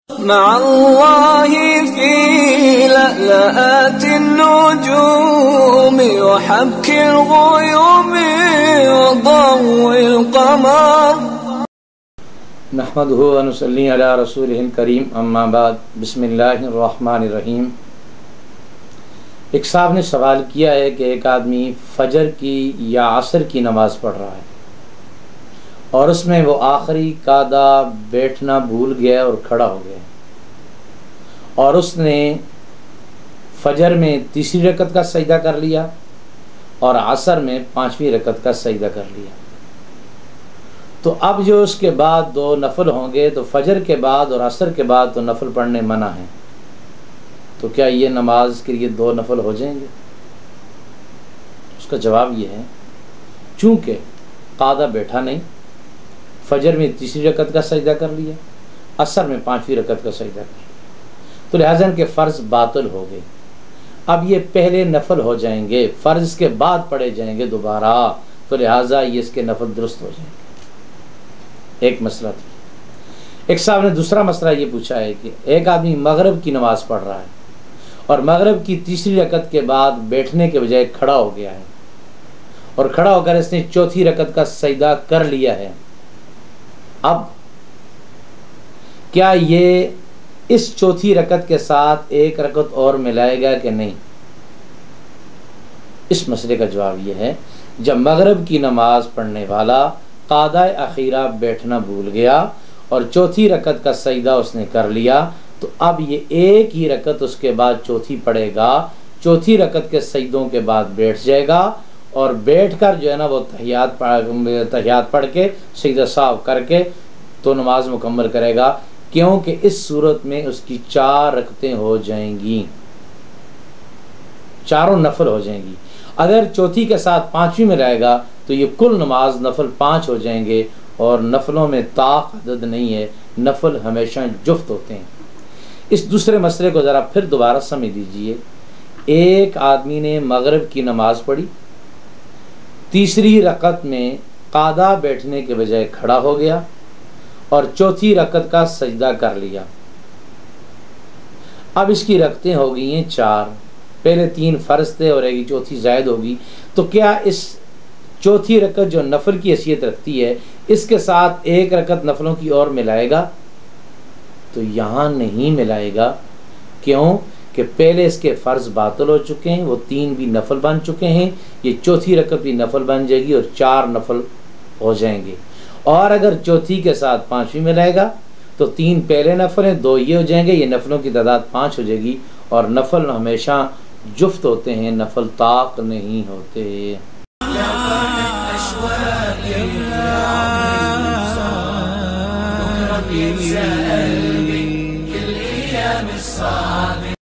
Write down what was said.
مع الله في لألآت النجوم وحبك الغيوم وضوء القمر نحمده ونصلي على رسوله الكريم اما بعد بسم اللہ الرحمن الرحیم۔ ایک صاحب نے سوال کیا ہے کہ ایک آدمی فجر کی یا عصر کی نماز پڑھ رہا ہے اور اس میں وہ آخری قعدہ بیٹھنا بھول گیا اور کھڑا ہو گیا، اور اس نے فجر میں تیسری رکعت کا سجدہ کر لیا اور عصر میں پانچویں رکعت کا سجدہ کر لیا، تو اب جو اس کے بعد دو نفل ہوں گے تو فجر کے بعد اور عصر کے بعد تو نفل پڑھنے منع ہیں، تو کیا یہ نماز کے لیے دو نفل ہو جائیں گے؟ اس کا جواب یہ ہے، چونکہ قعدہ بیٹھا نہیں، فجر میں تیسری رکعت کا سجدہ کر لیا، عصر میں پانچویں رکعت کا سجدہ کر لیا، تو لہٰذا ان کے فرض باطل ہو گئے۔ اب یہ پہلے نفل ہو جائیں گے، فرض کے بعد پڑھے جائیں گے دوبارہ، تو لہٰذا یہ اس کے نفل درست ہو جائیں گے۔ ایک مسئلہ تھا۔ ایک صاحب نے دوسرا مسئلہ یہ پوچھا ہے کہ ایک آدمی مغرب کی نماز پڑھ رہا ہے اور مغرب کی تیسری رکعت کے بعد بیٹھنے کے بجائے کھڑا ہو گیا ہے، اور کھڑا ہو کر اس نے چوتھی رکعت کا سجدہ کر لیا ہے، اب کیا یہ اس چوتھی رکعت کے ساتھ ایک رکعت اور ملائے گا کہ نہیں؟ اس مسئلے کا جواب یہ ہے، جب مغرب کی نماز پڑھنے والا قعدہ اخیرہ بیٹھنا بھول گیا اور چوتھی رکعت کا سجدہ اس نے کر لیا، تو اب یہ ایک ہی رکعت اس کے بعد چوتھی پڑھے گا، چوتھی رکعت کے سجدوں کے بعد بیٹھ جائے گا، اور بیٹھ کر جو ہے نا وہ تحیات پڑھ کے سجدہ سہو کر کے تو نماز مکمل کرے گا، کیونکہ اس صورت میں اس کی 4 رکعتیں ہو جائیں گی، چاروں نفل ہو جائیں گی۔ اگر چوتھی کے ساتھ پانچویں میں رہے گا تو یہ کل نماز نفل 5 ہو جائیں گے، اور نفلوں میں طاق عدد نہیں ہے، نفل ہمیشہ جفت ہوتے ہیں۔ اس دوسرے مسئلے کو ذرا پھر دوبارہ سمجھ لیجئے۔ ایک آدمی نے مغرب کی نماز پڑھی، تیسری رکعت میں قعدہ بیٹھنے کے بجائے کھڑا ہو گیا اور چوتھی رکعت کا سجدہ کر لیا، اب اس کی رکعتیں ہو گئی ہیں 4، پہلے 3 فرض تھے اور ایک چوتھی زائد ہوگی، تو کیا اس چوتھی رکعت جو نفل کی حیثیت رکھتی ہے اس کے ساتھ ایک رکعت نفلوں کی اور ملائے گا؟ تو یہاں نہیں ملائے گا، کیوں کہ پہلے اس کے فرض باطل ہو چکے ہیں، وہ 3 بھی نفل بن چکے ہیں، یہ چوتھی رکعت بھی نفل بن جائے گی اور 4 نفل ہو جائیں گے، اور اگر چوتھی کے ساتھ پانچویں ملائے گا تو 3 پہلے نفل ہیں، 2 یہ ہو جائیں گے، یہ نفلوں کی تعداد 5 ہو جائے گی، اور نفل ہمیشہ جفت ہوتے ہیں، نفل طاق نہیں ہوتے۔